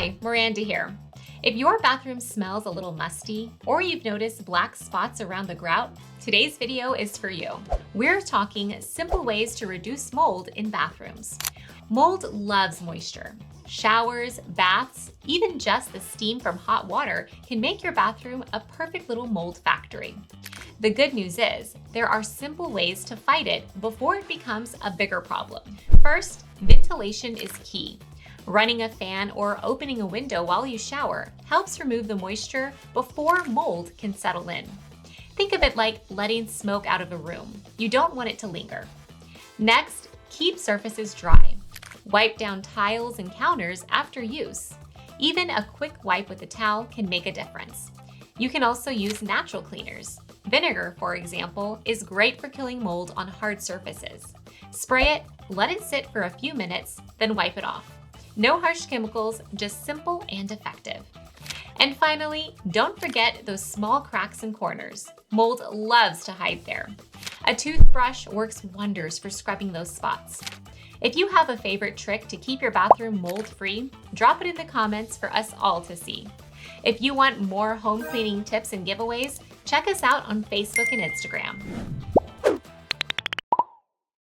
Hi, Miranda here. If your bathroom smells a little musty or you've noticed black spots around the grout, today's video is for you. We're talking simple ways to reduce mold in bathrooms. Mold loves moisture. Showers, baths, even just the steam from hot water can make your bathroom a perfect little mold factory. The good news is, there are simple ways to fight it before it becomes a bigger problem. First, ventilation is key. Running a fan or opening a window while you shower helps remove the moisture before mold can settle in. Think of it like letting smoke out of a room. You don't want it to linger. Next, keep surfaces dry. Wipe down tiles and counters after use. Even a quick wipe with a towel can make a difference. You can also use natural cleaners. Vinegar, for example, is great for killing mold on hard surfaces. Spray it, let it sit for a few minutes, then wipe it off. No harsh chemicals, just simple and effective. And finally, don't forget those small cracks and corners. Mold loves to hide there. A toothbrush works wonders for scrubbing those spots. If you have a favorite trick to keep your bathroom mold-free, drop it in the comments for us all to see. If you want more home cleaning tips and giveaways, check us out on Facebook and Instagram.